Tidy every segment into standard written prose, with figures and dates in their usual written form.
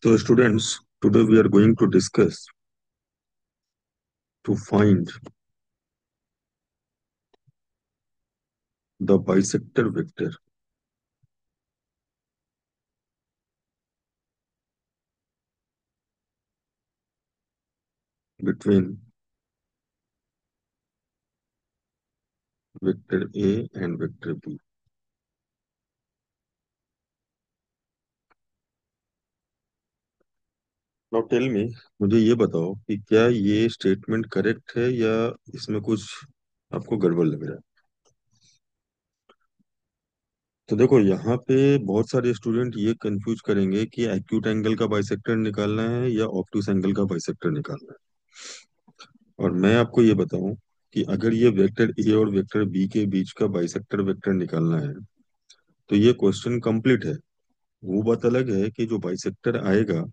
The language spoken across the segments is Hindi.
So, students, today we are going to discuss to find the bisector vector between vector A and vector B. Now tell me, मुझे ये बताओ कि क्या ये स्टेटमेंट करेक्ट है या इसमें कुछ आपको गड़बड़ लग रहा है। तो देखो यहाँ पे बहुत सारे स्टूडेंट ये कंफ्यूज करेंगे कि एक्यूट एंगल का बाइसेक्टर निकालना है या ऑब्टूस एंगल का बाइसेक्टर निकालना है। और मैं आपको ये बताऊं कि अगर ये वेक्टर ए और वेक्टर बी के बीच का बाइसेक्टर वेक्टर निकालना है तो ये क्वेश्चन कंप्लीट है। वो बात अलग है कि जो बाइसेक्टर आएगा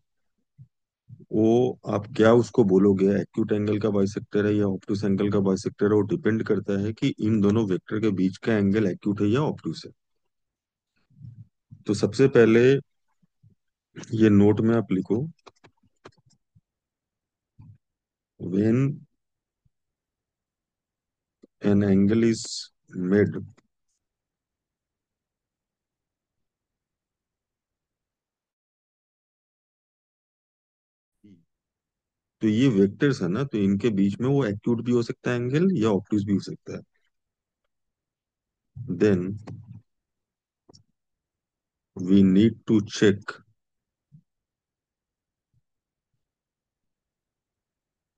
वो आप क्या उसको बोलोगे, एक्यूट एंगल का बाइसेक्टर है या ऑब्टूस एंगल का बाइसेक्टर है, वो डिपेंड करता है कि इन दोनों वेक्टर के बीच का एंगल एक्यूट है या ऑब्टूस है। तो सबसे पहले ये नोट में आप लिखो, when an angle is made तो ये वेक्टर्स है ना, तो इनके बीच में वो एक्यूट भी हो सकता है एंगल या ऑब्टूस भी हो सकता है। Then we need to check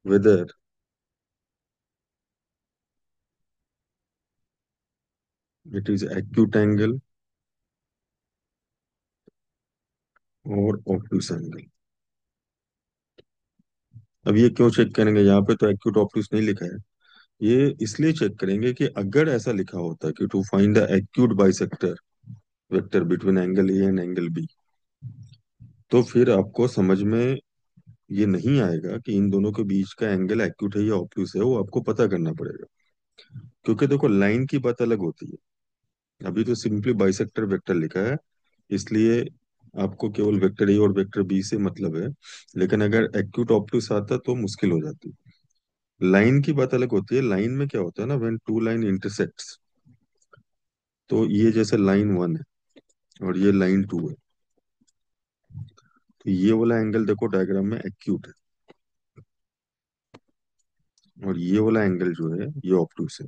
whether it is acute angle और ऑब्टूस एंगल। अब ये क्यों चेक करेंगे, यहाँ पे तो एक्यूट ऑब्टूस नहीं लिखा है। ये इसलिए चेक करेंगे कि अगर ऐसा लिखा होता कि to find the acute bisector vector between angle A and angle B, तो फिर आपको समझ में ये नहीं आएगा कि इन दोनों के बीच का एंगल एक्यूट है या ऑब्टूस है। वो आपको पता करना पड़ेगा, क्योंकि देखो लाइन की बात अलग होती है। अभी तो सिंपली बाइसेक्टर वेक्टर लिखा है, इसलिए आपको केवल वेक्टर ए और वेक्टर बी से मतलब है। लेकिन अगर एक्यूट ऑब्टूस आता तो मुश्किल हो जाती। लाइन की बात अलग होती है। लाइन में क्या होता है ना, व्हेन टू लाइन इंटरसेक्ट्स, तो ये जैसे लाइन वन है और ये लाइन टू है, तो ये वाला एंगल देखो डायग्राम में एक्यूट है और ये वाला एंगल जो है ये ऑब्टूस है।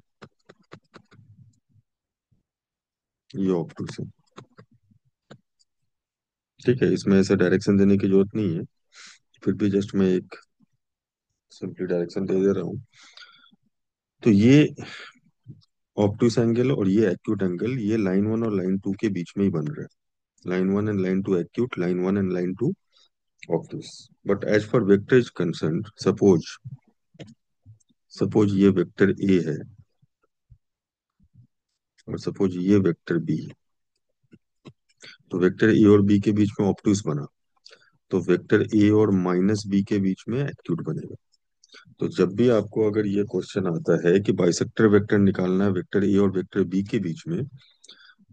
ये ऑब्टूस है। ठीक है, इसमें ऐसे डायरेक्शन देने की जरूरत नहीं है, फिर भी जस्ट मैं एक सिंपली डायरेक्शन दे दे रहा हूँ। तो ये ऑब्टूस एंगल और ये एक्यूट एंगल, ये लाइन वन और लाइन टू के बीच में ही बन रहा है। Line one and line two acute, line one and line two obtuse. But as for vector is concern, suppose suppose ये वेक्टर ए है और सपोज ये वेक्टर बी है। तो वेक्टर ए और बी के बीच में ऑब्टूस बना, तो वेक्टर ए और माइनस बी के बीच में एक्यूट बनेगा। तो जब भी आपको अगर ये क्वेश्चन आता है कि बाइसेक्टर वेक्टर निकालना है वेक्टर ए और वेक्टर बी के बीच में,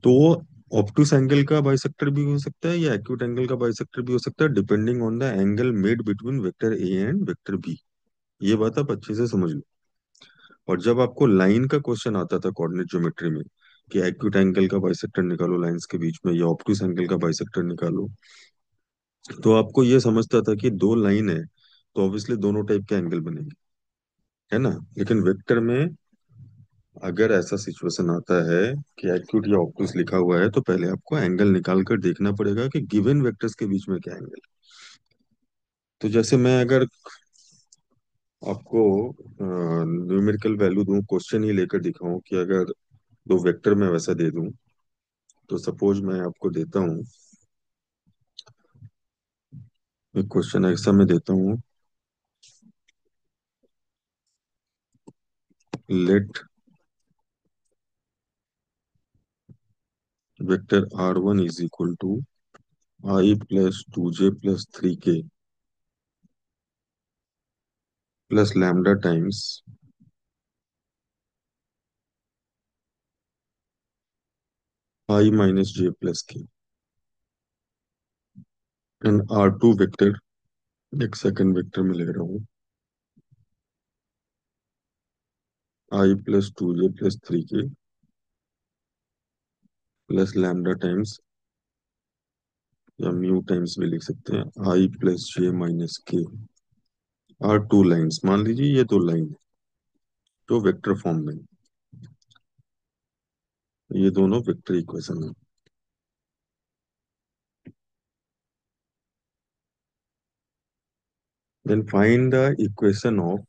तो ऑब्टूस एंगल का बाइसेक्टर भी हो सकता है या एक्यूट एंगल का बाइसेक्टर भी हो सकता है, depending on the angle made between vector A and vector B. ये बात आप अच्छे से समझ लो। और जब आपको लाइन का क्वेश्चन आता था कोऑर्डिनेट ज्योमेट्री में कि एक्यूट एंगल का बाइसेक्टर निकालो लाइंस के बीच में या ऑब्टूस एंगल का बाइसेक्टर निकालो, तो आपको ये समझता था कि दो लाइन है तो ऑब्वियसली दोनों टाइप के एंगल बनेंगे, है ना। लेकिन वेक्टर में अगर ऐसा सिचुएशन आता है कि एक्यूट या ऑब्टूस लिखा हुआ है, तो पहले आपको एंगल निकाल कर देखना पड़ेगा कि गिवन वेक्टर्स के बीच में क्या एंगल। तो जैसे मैं अगर आपको न्यूमेरिकल वैल्यू दूं, क्वेश्चन ही लेकर दिखाऊं कि अगर दो वेक्टर में वैसा दे दूं, तो सपोज मैं आपको देता हूं एक क्वेश्चन ऐसा मैं देता हूं, let vector r1 is equal to I plus 2j plus 3k plus lambda times I minus j plus k। And R2 vector, एक सेकंड वेक्टर में लिख रहा हूँ, I+2J+3K प्लस लैम्डा टाइम्स, या म्यू टाइम्स भी लिख सकते हैं, I+J-K। R2 लाइन्स, मान लीजिए ये दो लाइन है जो वेक्टर फॉर्म में है। ये दोनों वेक्टर इक्वेशन है। Then find the equation of,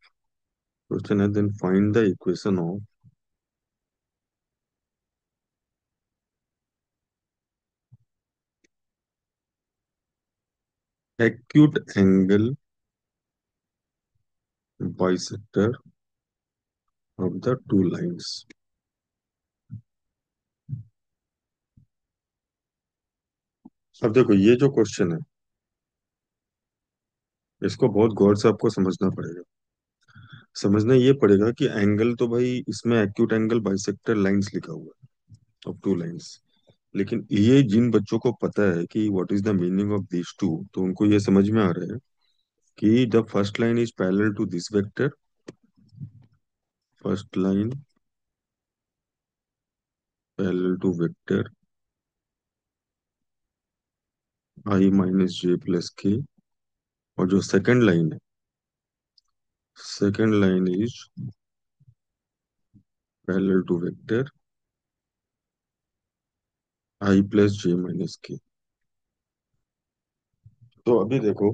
question है, then find the equation of acute angle bisector of the two lines। अब देखो ये जो क्वेश्चन है, इसको बहुत गौर से आपको समझना पड़ेगा। समझना ये पड़ेगा कि एंगल तो भाई इसमें एक्यूट एंगल बाइसेक्टर लाइंस लिखा हुआ है ऑफ टू लाइंस, लेकिन ये जिन बच्चों को पता है कि what is the meaning of this two, तो उनको ये समझ में आ रहा है कि the first line is parallel to this vector, first line parallel to vector I-J+K, और जो सेकंड लाइन है, second line is parallel to vector I+J-K। तो अभी देखो,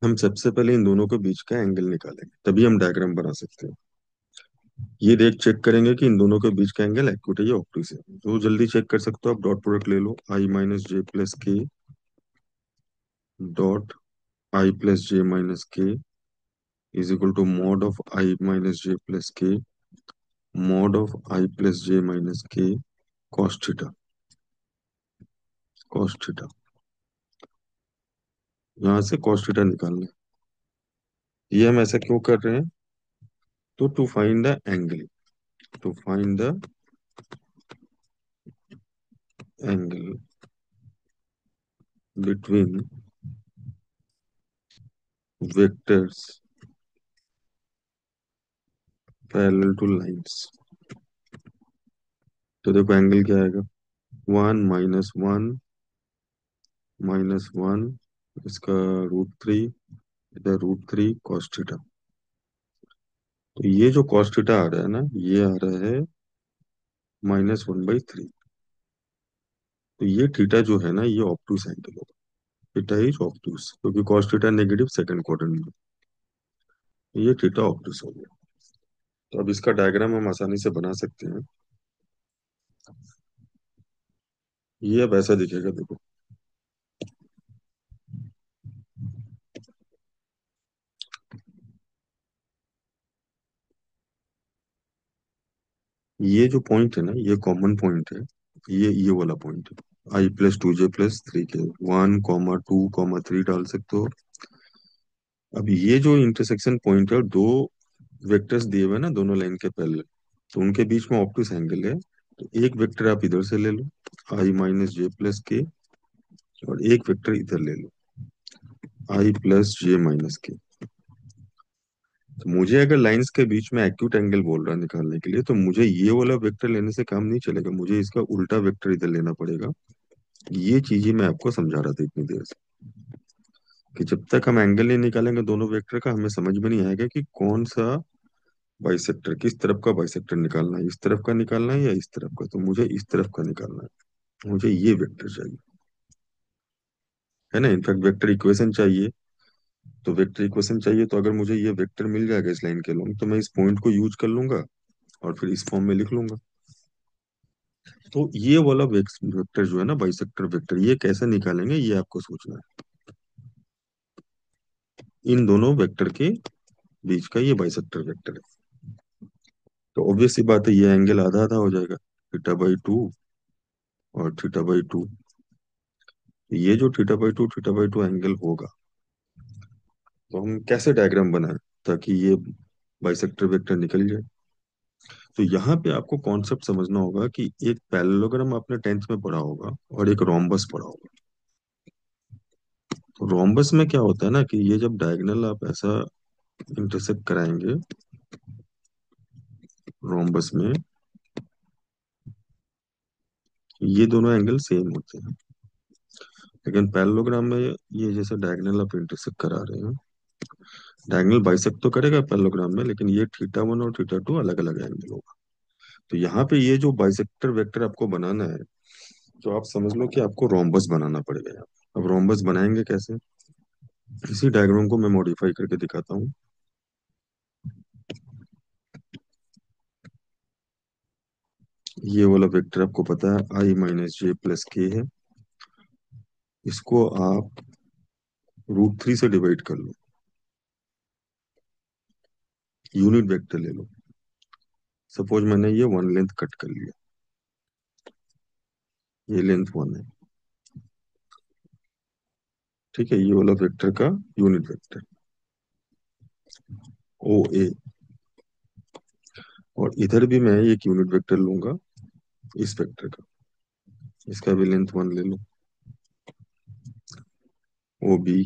हम सबसे पहले इन दोनों के बीच का एंगल निकालेंगे, तभी हम डायग्राम बना सकते हैं। ये देख चेक करेंगे कि इन दोनों के बीच का एंगल एक्यूट है या ऑब्टूस है। तो जल्दी चेक कर सकते हो आप, डॉट प्रोडक्ट ले लो, I-J+K dot I+J-K is equal to mod of I-J+K mod of I+J-K cos theta, cos theta. यहाँ से कॉस थीटा निकालना है। ये हम ऐसा क्यों कर रहे हैं? तो to find the angle, to find the angle between vectors parallel to lines. तो देखो एंगल क्या आएगा, 1 - 1 - 1, इसका √3, इधर √3 cos थीटा। तो ये जो cos थीटा आ रहा है ना, ये आ रहा है -1/3। तो ये थीटा जो है ना, ये ऑब्टूस एंगल होगा, थीटा इज ऑब्टूस, क्योंकि cos theta negative second quadrant में, ये थीटा ऑब्टूस हो गया। तो अब इसका डायग्राम हम आसानी से बना सकते हैं। ये अब ऐसा दिखेगा, देखो ये जो पॉइंट है ना, ये कॉमन पॉइंट है, ये वाला पॉइंट है, I+2J+3K, 1, 2, 3 डाल सकते हो। अब ये जो इंटरसेक्शन पॉइंट है, और दो वेक्टर्स दिए हुए हैं ना दोनों लाइन के पैरेलल, तो उनके बीच में ऑब्टूस एंगल है। तो एक वेक्टर आप इधर से ले लो, I-J+K, और एक वेक्टर इधर ले लो, I+J-K। तो मुझे अगर लाइंस के बीच में एक्यूट एंगल बोल रहा है निकालने के लिए, तो मुझे ये वाला वेक्टर लेने से काम नहीं चलेगा, मुझे इसका उल्टा वेक्टर इधर लेना पड़ेगा। ये चीजें मैं आपको समझा रहा था इतनी देर से, कि जब तक हम एंगल नहीं निकालेंगे दोनों वेक्टर का, हमें समझ में नहीं आएगा कि कौन सा बाइसेक्टर, किस तरफ का बाइसेक्टर निकालना है, इस तरफ का निकालना है या इस तरफ का। तो मुझे इस तरफ का निकालना है, मुझे ये वेक्टर चाहिए, है ना। इनफैक्ट वेक्टर इक्वेशन चाहिए। तो वेक्टर इक्वेशन चाहिए, तो अगर मुझे ये वेक्टर मिल जाएगा इस लाइन के लॉन्ग, तो मैं इस पॉइंट को यूज कर लूंगा और फिर इस फॉर्म में लिख लूंगा। तो ये वाला वेक्टर जो है ना, बाइसेक्टर वेक्टर, ये कैसे निकालेंगे, ये आपको सोचना है। इन दोनों वेक्टर के बीच का ये बाइसेक्टर वेक्टर है। तो ऑब्वियस सी बात है, ये एंगल आधा आधा हो जाएगा, θ/2 और θ/2। ये जो θ/2 एंगल होगा, तो हम कैसे डायग्राम बनाएं ताकि ये बाइसेक्टर वेक्टर निकल जाए। तो यहाँ पे आपको कॉन्सेप्ट समझना होगा कि एक पैरेललोग्राम आपने 10th में पढ़ा होगा और एक रोम्बस पढ़ा होगा। रोम्बस में क्या होता है ना कि ये जब डायगोनल आप ऐसा इंटरसेक्ट कराएंगे रोम्बस में, ये दोनों एंगल सेम होते हैं। लेकिन पैरेललोग्राम में ये जैसे डायगोनल आप इंटरसेक्ट करा रहे हैं, डायगोनल बाइसेक्ट तो करेगा पैरेललोग्राम में, लेकिन ये थीटा वन और थीटा टू अलग अलग एंगल होगा। तो यहाँ पे ये जो बाइसेक्टर वेक्टर आपको बनाना है, तो आप समझ लो कि आपको रोम्बस बनाना पड़ेगा यहाँ। अब रोम्बस बनाएंगे कैसे, इसी डायग्राम को मैं मॉडिफाई करके दिखाता हूँ। ये वाला वेक्टर आपको पता है आई माइनस जे प्लस के है, इसको आप √3 से डिवाइड कर लो, यूनिट वेक्टर ले लो। सपोज मैंने ये वन लेंथ कट कर लिया, ये लेंथ वन है, ठीक है, ये वाला वेक्टर का यूनिट वेक्टर ओ ए। और इधर भी मैं एक यूनिट वेक्टर लूंगा इस वेक्टर का, इसका भी लेंथ वन ले लो, ओ बी।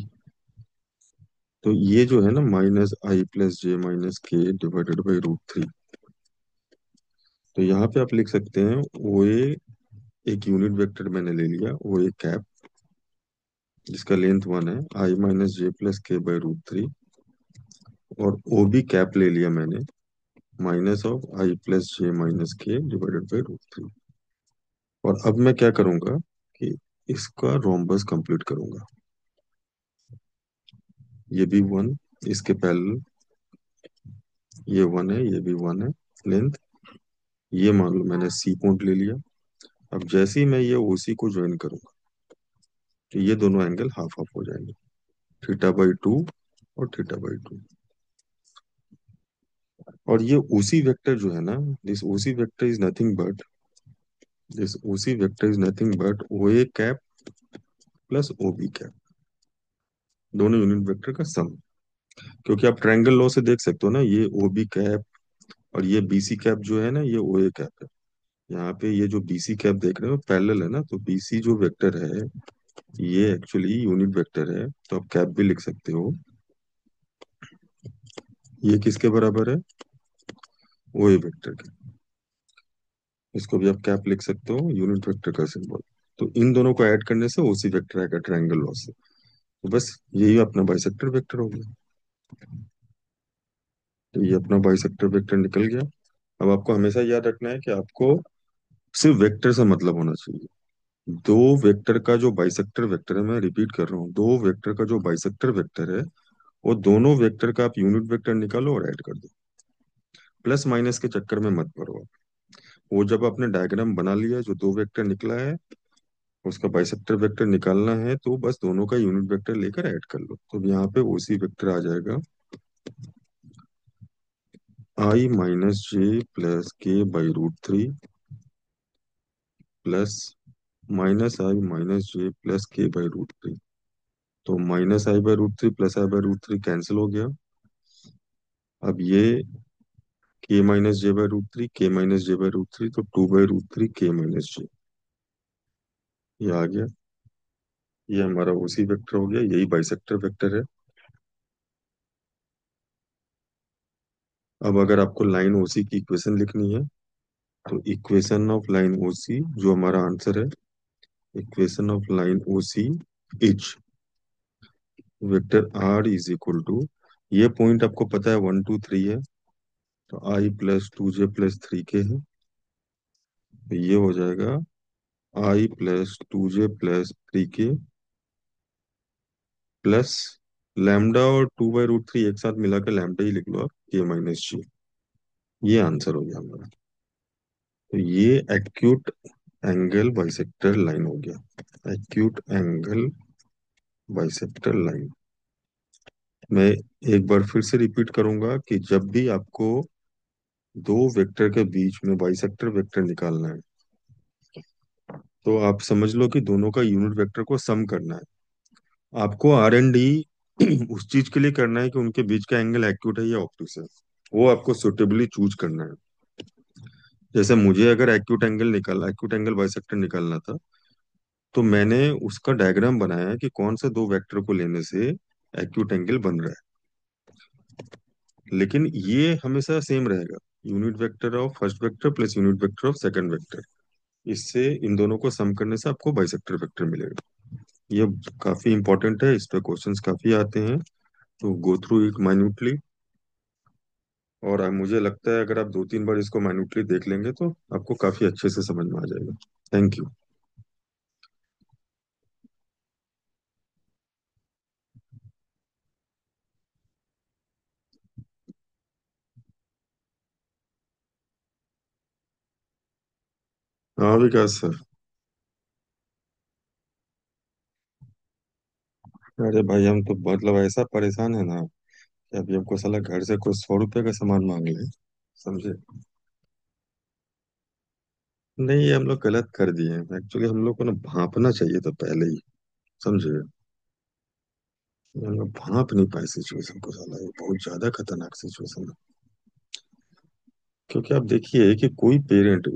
तो ये जो है ना माइनस आई प्लस जे माइनस के डिवाइडेड बाई √3, तो यहाँ पे आप लिख सकते हैं ओ ए, एक यूनिट वेक्टर मैंने ले लिया ओ ए कैप, जिसका लेंथ वन है, आई माइनस जे प्लस के बाई √3। और ओ बी कैप ले लिया मैंने, minus of I plus J minus के डिवाइडेड बाई √3। और अब मैं क्या करूंगा कि इसका रोम्बस कंप्लीट करूंगा, ये भी वन, इसके पैरेलल ये वन है, ये भी वन है लेंथ। ये मान लो मैंने सी पॉइंट ले लिया। अब जैसे ही मैं ये ओसी को ज्वाइन करूंगा, तो ये दोनों एंगल हाफ हाफ हो जाएंगे, थीटा बाई टू और थीटा बाई टू। और ये ओसी वेक्टर जो है ना, this OC vector is nothing but, this OC vector is nothing but O A cap plus O B cap, दोनों यूनिट वेक्टर का सम। क्योंकि आप ट्रायंगल लॉ से देख सकते हो ना, ये ओ बी कैप और ये बीसी कैप जो है ना, ये ओ ए कैप है। यहाँ पे ये जो बीसी कैप देख रहे हो पैरेलल है ना, तो बीसी जो वेक्टर है ये एक्चुअली यूनिट वेक्टर है, तो आप कैप भी लिख सकते हो। ये किसके बराबर है, ओ ए वेक्टर के। इसको भी आप कैप लिख सकते हो, यूनिट वेक्टर का सिंबल। तो इन दोनों को ऐड करने से ओसी वेक्टर आएगा ट्रायंगल लॉ से। तो बस यही अपना बाइसेक्टर वेक्टर हो गया। तो ये अपना बाइसेक्टर वेक्टर निकल गया। अब आपको हमेशा याद रखना है कि आपको सिर्फ वेक्टर से मतलब होना चाहिए। दो वेक्टर का जो बाइसेक्टर वेक्टर है, मैं रिपीट कर रहा हूँ, दो वेक्टर का जो बाइसेक्टर वेक्टर है, वो दोनों वेक्टर का आप यूनिट वेक्टर निकालो और ऐड कर दो। प्लस माइनस के चक्कर में मत पड़ो आप। वो जब आपने डायग्राम बना लिया, जो दो वेक्टर निकला है उसका बाइसेक्टर वेक्टर निकालना है, तो बस दोनों का यूनिट वेक्टर लेकर ऐड कर लो। तो यहाँ पे उसी वेक्टर आ जाएगा आई माइनस जे प्लस के by √3 plus minus I minus J plus के बाई √3। तो minus I by √3 plus I by √3 cancel हो गया। अब ये के माइनस जे बाई √3, के माइनस जे बाई √3, तो 2/√3 के माइनस जे, ये आ गया। ये हमारा उसी वेक्टर हो गया, यही बाइसेक्टर वेक्टर है। अब अगर आपको लाइन ओसी की इक्वेशन लिखनी है, तो इक्वेशन ऑफ लाइन ओसी जो हमारा आंसर है, equation of line OC is vector R is equal to, ये पॉइंट आपको पता है 1 2 3 है, तो I plus two J plus three K है, तो ये हो जाएगा I plus two J plus three K plus lambda, और 2/√3 एक साथ मिलाकर लैम्डा ही लिख लो आप, के माइनस जी। ये आंसर हो गया हमारा। तो ये एक्यूट एंगल बाइसेक्टर लाइन हो गया, एक्यूट एंगल बाइसेक्टर लाइन। मैं एक बार फिर से रिपीट करूंगा कि जब भी आपको दो वेक्टर के बीच में बाइसेक्टर वेक्टर निकालना है, तो आप समझ लो कि दोनों का यूनिट वेक्टर को सम करना है। आपको आर एन डी उस चीज के लिए करना है कि उनके बीच का एंगल एक्यूट है या ऑब्टूस है, वो आपको सुटेबली चूज करना है। जैसे मुझे अगर एक्यूट एंगल बाइसेक्टर निकालना था, तो मैंने उसका डायग्राम बनाया कि कौन से दो वेक्टर को लेने से एक्यूट एंगल बन रहा है, लेकिन ये हमेशा सेम रहेगा। Unit vector of first vector plus unit vector of second vector, इससे इन दोनों को सम करने से आपको बाइसेक्टर वेक्टर मिलेगा। ये काफी इंपॉर्टेंट है, इस पे क्वेश्चंस काफी आते हैं, तो गो थ्रू इट माइन्यूटली। और मुझे लगता है अगर आप 2-3 बार इसको माइन्यूटली देख लेंगे तो आपको काफी अच्छे से समझ में आ जाएगा। Thank you. हाँ विकास सर। अरे भाई हम तो मतलब ऐसा परेशान है ना कि अभी हमको साला घर से कोई 100 रुपए का सामान मांग ले, समझे। नहीं, ये हम लोग गलत कर दिए हैं एक्चुअली, हम लोग को ना भांपना चाहिए था पहले ही, समझे। ये हम लोग भांप नहीं पाए सिचुएशन को, साला ये बहुत ज्यादा खतरनाक सिचुएशन है। क्योंकि आप देखिए कि कोई पेरेंट